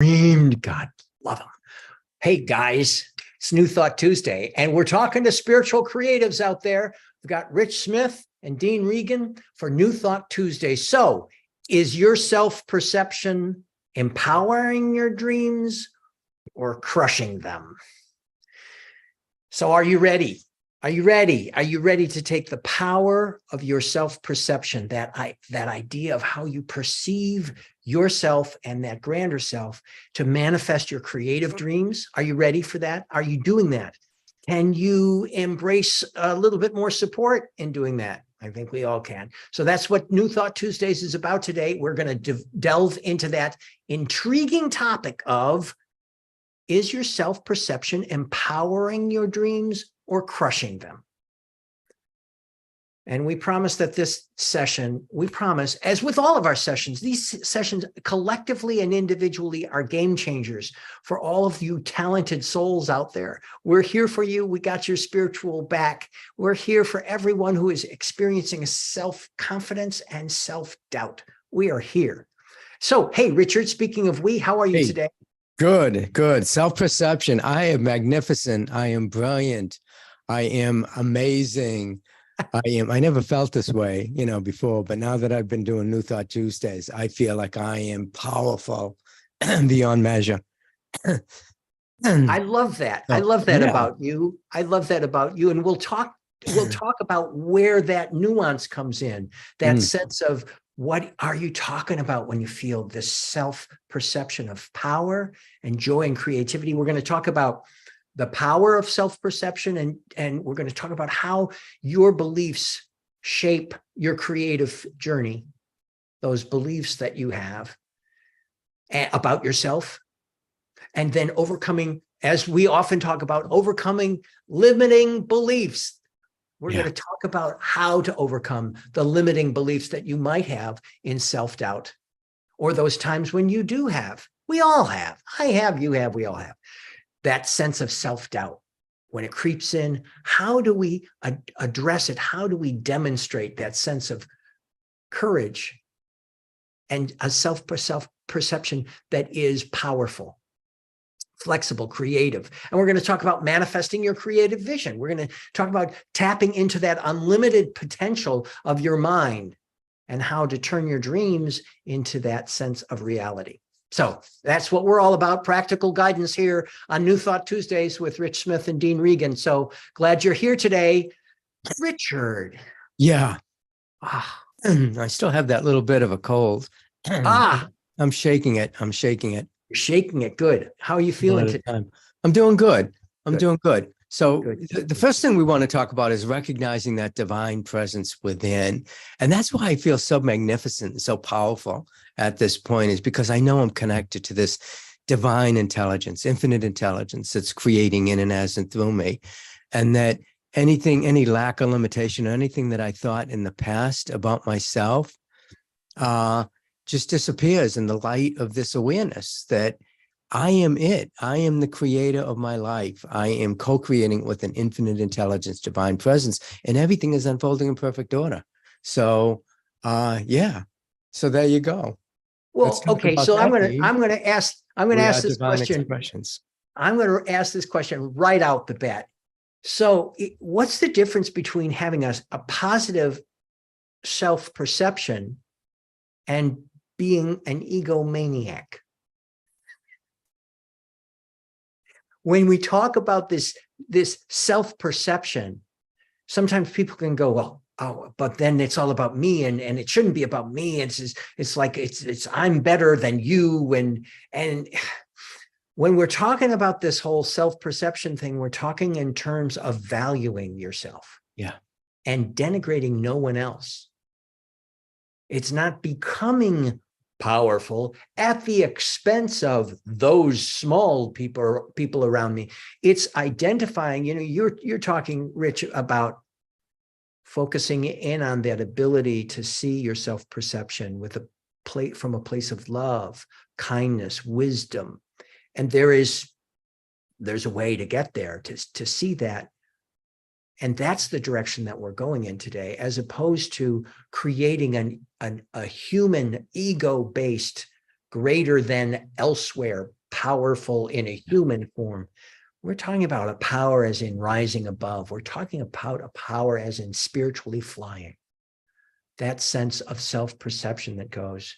Dreamed. God, love them. Hey guys, it's New Thought Tuesday, and we're talking to spiritual creatives out there. We've got Rich Smith and Dean Regan for New Thought Tuesday. So, is your self-perception empowering your dreams or crushing them? So, are you ready? Are you ready? Are you ready to take the power of your self-perception, that idea of how you perceive yourself and that grander self, to manifest your creative dreams? Are you ready for that? Are you doing that? Can you embrace a little bit more support in doing that? I think we all can. So that's what New Thought Tuesdays is about today. We're going to delve into that intriguing topic of, is your self-perception empowering your dreams or crushing them? And we promise that this session, as with all of our sessions, these sessions collectively and individually are game changers for all of you talented souls out there. We're here for you. We got your spiritual back. We're here for everyone who is experiencing self-confidence and self-doubt. We are here. So, hey, Richard, speaking of we, how are you today? Good, good. Self-perception. I am magnificent. I am brilliant. I am amazing. I never felt this way, before, but now that I've been doing New Thought Tuesdays, I feel like I am powerful beyond measure. I love that. I love that about you. I love that about you. And we'll talk about where that nuance comes in, that sense of, what are you talking about when you feel this self-perception of power and joy and creativity? We're going to talk about the power of self-perception, and we're going to talk about how your beliefs shape your creative journey, those beliefs that you have about yourself, and then overcoming, as we often talk about, overcoming limiting beliefs. We're going to talk about how to overcome the limiting beliefs that you might have in self-doubt, or those times when you do have. We all have. I have, you have, we all have. That sense of self-doubt, when it creeps in, how do we address it? How do we demonstrate that sense of courage and a self-perception that is powerful, flexible, creative? And we're going to talk about manifesting your creative vision. We're going to talk about tapping into that unlimited potential of your mind and how to turn your dreams into that sense of reality. So that's what we're all about, practical guidance here on New Thought Tuesdays with Rich Smith and Dean Regan. So glad you're here today, Richard. Yeah. I still have that little bit of a cold. I'm shaking it. You're shaking it. Good. How are you feeling today? I'm doing good. Doing good. So the first thing we want to talk about is recognizing that divine presence within. And that's why I feel so magnificent and so powerful at this point, is because I know I'm connected to this divine intelligence, infinite intelligence that's creating in and as and through me. And that any lack or limitation or anything that I thought in the past about myself just disappears in the light of this awareness that I am it. I am the creator of my life. I am co-creating with an infinite intelligence, divine presence, and everything is unfolding in perfect order. So, So there you go. Well, okay. So I'm going to ask this question. I'm going to ask this question right out the bat. So, what's the difference between having a positive self-perception and being an egomaniac? When we talk about this self-perception, sometimes people can go, well, but then it's all about me, and it shouldn't be about me. It's like I'm better than you, and when we're talking about this whole self-perception thing, we're talking in terms of valuing yourself, and denigrating no one else. It's not becoming powerful at the expense of those small people around me. It's identifying, you're talking, Rich, about focusing in on that ability to see your self-perception from a place of love, kindness, wisdom. And there's a way to get there, to see that. And that's the direction that we're going in today, as opposed to creating a human ego-based greater than elsewhere, powerful in a human form. We're talking about a power as in rising above. We're talking about a power as in spiritually flying. That sense of self-perception that goes,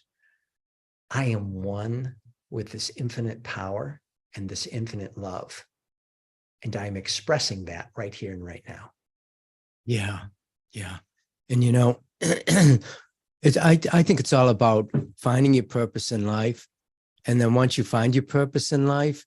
I am one with this infinite power and this infinite love. And I'm expressing that right here and right now. Yeah. Yeah. And, you know, I think it's all about finding your purpose in life. And then once you find your purpose in life,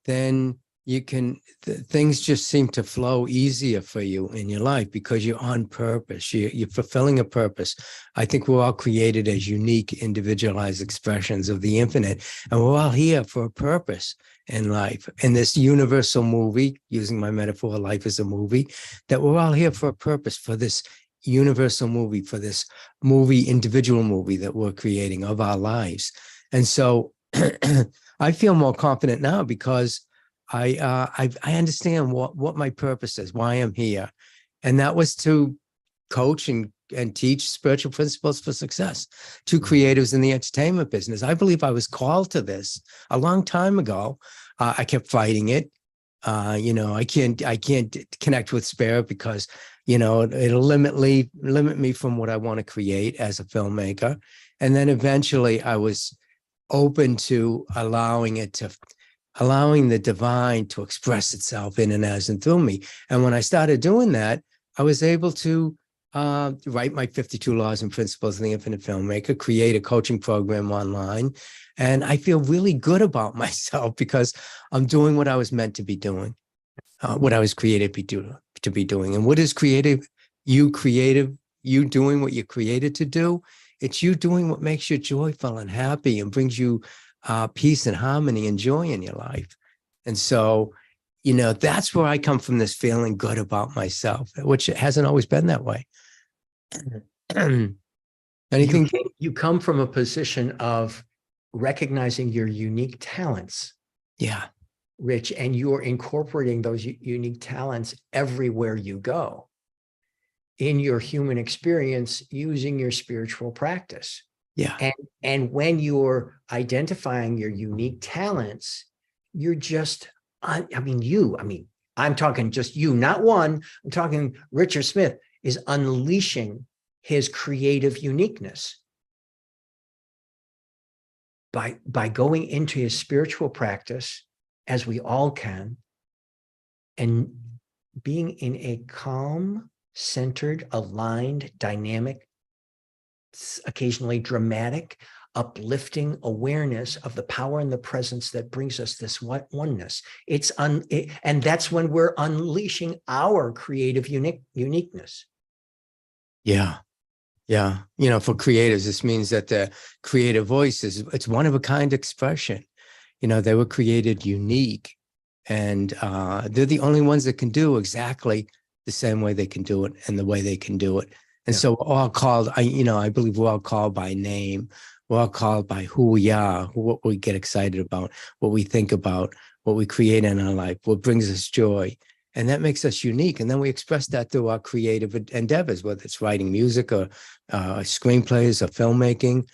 then you can, things just seem to flow easier for you in your life because you're on purpose. You're fulfilling a purpose. I think we're all created as unique, individualized expressions of the infinite, and we're all here for a purpose in life. And this universal movie, using my metaphor, life is a movie, that we're all here for a purpose, for this universal movie, for this movie, individual movie that we're creating of our lives. And so I feel more confident now because I understand what my purpose is, why I'm here. And that was to coach and teach spiritual principles for success to creatives in the entertainment business. I believe I was called to this a long time ago. I kept fighting it. You know, I can't connect with spirit because, you know, it'll limit me from what I want to create as a filmmaker. And then eventually I was open to allowing the divine to express itself in and as and through me. And when I started doing that, I was able to write my 52 Laws and Principles of the Infinite Filmmaker, create a coaching program online. And I feel really good about myself because I'm doing what I was meant to be doing, what I was created to be doing. And what is creative? You doing what you're created to do. It's you doing what makes you joyful and happy and brings you peace and harmony and joy in your life. And so, you know, that's where I come from, this feeling good about myself, which hasn't always been that way. Anything? You come from a position of recognizing your unique talents. Yeah. Rich, and you're incorporating those unique talents everywhere you go in your human experience using your spiritual practice. Yeah. And when you're identifying your unique talents, you're just, I'm talking just you, not one. I'm talking Richard Smith is unleashing his creative uniqueness by going into his spiritual practice, as we all can, and being in a calm, centered, aligned, dynamic, occasionally dramatic, uplifting awareness of the power and the presence that brings us this oneness. And that's when we're unleashing our creative uniqueness. Yeah. Yeah. You know, for creators, this means that the creative voice it's one of a kind expression. You know, they were created unique, and they're the only ones that can do exactly the same way they can do it and the way they can do it. And so we're all called, I believe we're all called by name. We're all called by who we are, what we get excited about, what we think about, what we create in our life, what brings us joy. And that makes us unique. And then we express that through our creative endeavors, whether it's writing music or screenplays or filmmaking.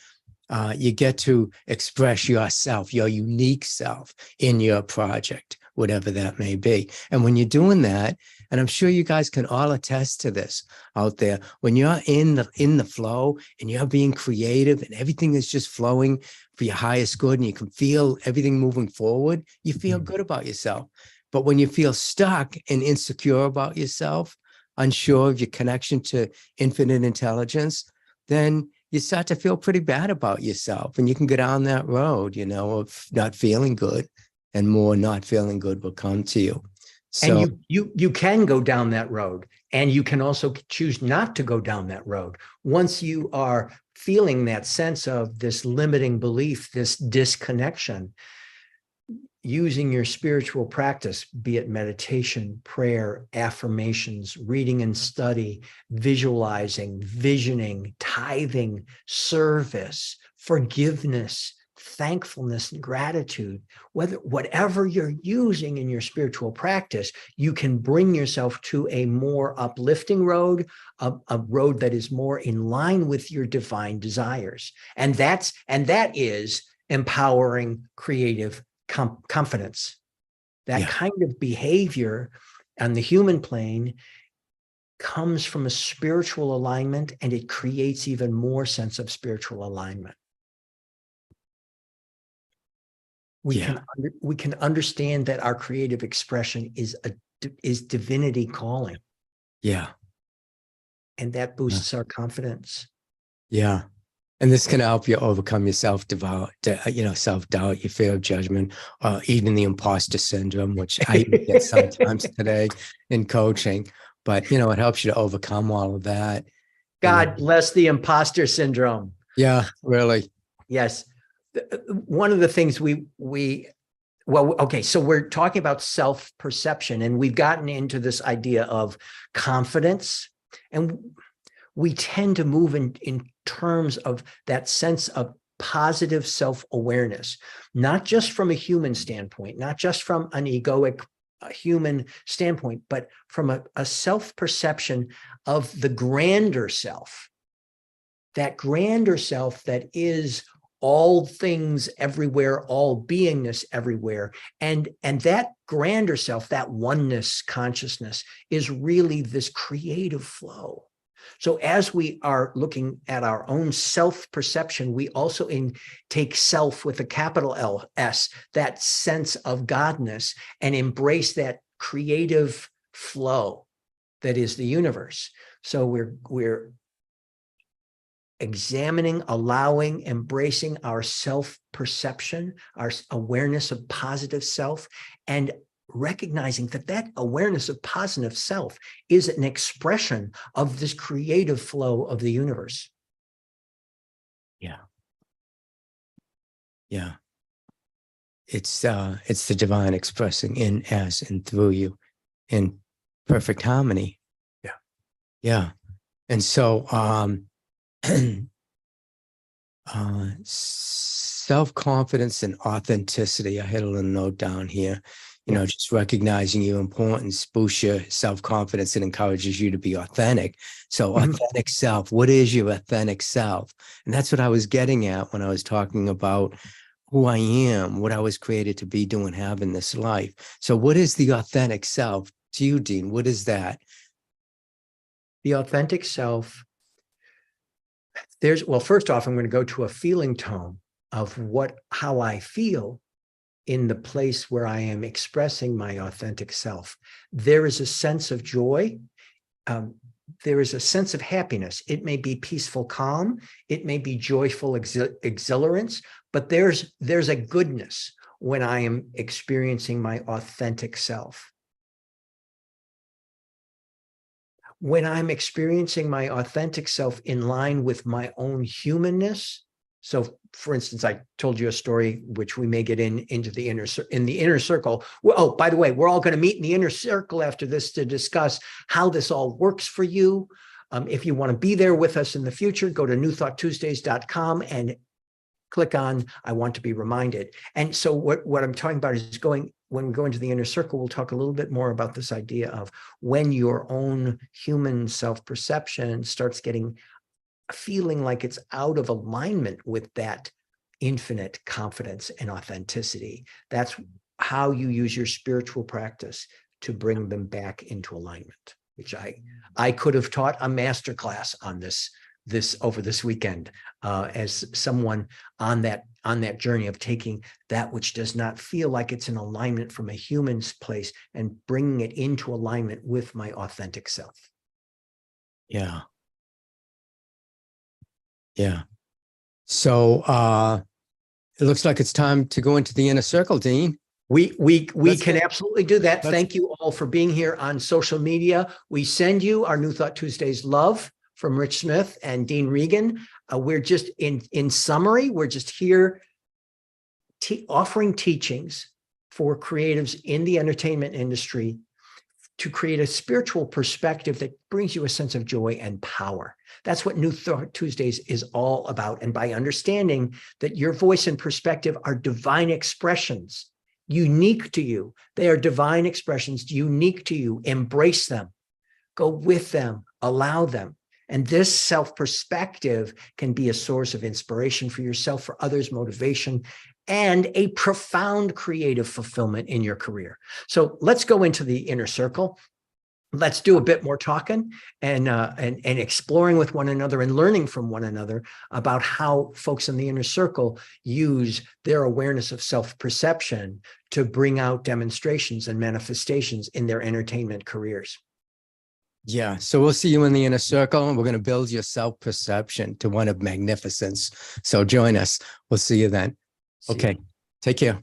You get to express yourself, your unique self in your project, whatever that may be. And when you're doing that, and I'm sure you guys can all attest to this out there, when you're in the flow and you're being creative and everything is just flowing for your highest good and you can feel everything moving forward, you feel good about yourself. But when you feel stuck and insecure about yourself, unsure of your connection to infinite intelligence, then you start to feel pretty bad about yourself, and you can go down that road, of not feeling good, and more not feeling good will come to you. So, and you can go down that road, and you can also choose not to go down that road. Once you are feeling that sense of this limiting belief, this disconnection, using your spiritual practice, be it meditation, prayer, affirmations, reading and study, visualizing, visioning, tithing, service, forgiveness, thankfulness, and gratitude, whatever you're using in your spiritual practice, you can bring yourself to a more uplifting road, a road that is more in line with your divine desires. And that is empowering, creative confidence. That kind of behavior on the human plane comes from a spiritual alignment, and it creates even more sense of spiritual alignment. We can understand that our creative expression is divinity calling. Yeah. And that boosts our confidence. Yeah. And this can help you overcome your self-doubt, your fear of judgment, even the imposter syndrome, which I even get sometimes today in coaching. But, it helps you to overcome all of that. God bless the imposter syndrome. Yeah, really. Yes. One of the things so we're talking about self-perception, and we've gotten into this idea of confidence, and we tend to move in terms of that sense of positive self-awareness, not just from a human standpoint, not just from an egoic human standpoint, but from a self-perception of the grander self, that grander self that is all things everywhere, all beingness everywhere. And that grander self, that oneness consciousness, is really this creative flow. So as we are looking at our own self-perception, we also take self with a capital L-S, that sense of godness, and embrace that creative flow that is the universe. So we're examining, allowing, embracing our self-perception, our awareness of positive self, and recognizing that awareness of positive self is an expression of this creative flow of the universe. Yeah. Yeah. It's the divine expressing in, as, and through you in perfect harmony. Yeah. Yeah. And so, self-confidence and authenticity. I had a little note down here, just recognizing your importance boosts your self-confidence and encourages you to be authentic. So authentic self, what is your authentic self? And that's what I was getting at when I was talking about who I am, what I was created to be, doing, having this life. So what is the authentic self to you, Dean? What is that? The authentic self, first off, I'm going to go to a feeling tone of how I feel in the place where I am expressing my authentic self. There is a sense of joy. There is a sense of happiness. It may be peaceful calm. It may be joyful exhilarance, but there's a goodness when I am experiencing my authentic self. When I'm experiencing my authentic self in line with my own humanness. So, for instance, I told you a story which we may get into the inner circle. Oh, by the way, we're all going to meet in the inner circle after this to discuss how this all works for you. If you want to be there with us in the future, go to newthoughttuesdays.com and click on I want to be reminded. And so what I'm talking about is when we go into the inner circle, we'll talk a little bit more about this idea of when your own human self-perception starts feeling like it's out of alignment with that infinite confidence and authenticity. That's how you use your spiritual practice to bring them back into alignment, which I could have taught a masterclass on this over this weekend as someone on that journey of taking that which does not feel like it's in alignment from a human's place and bringing it into alignment with my authentic self. Yeah. Yeah. So it looks like it's time to go into the inner circle, Dean. We can absolutely do that. Thank you all for being here on social media. We send you our New Thought Tuesdays love from Rich Smith and Dean Regan. We're just in summary, we're just here offering teachings for creatives in the entertainment industry to create a spiritual perspective that brings you a sense of joy and power. That's what New Thought Tuesdays is all about. And by understanding that your voice and perspective are divine expressions, unique to you, they are divine expressions unique to you. Embrace them, go with them, allow them, And this self-perspective can be a source of inspiration for yourself, for others, motivation, and a profound creative fulfillment in your career. So let's go into the inner circle. Let's do a bit more talking and exploring with one another and learning from one another about how folks in the inner circle use their awareness of self-perception to bring out demonstrations and manifestations in their entertainment careers. Yeah. So we'll see you in the inner circle, and we're going to build your self-perception to one of magnificence. So join us. We'll see you then. Okay. Take care.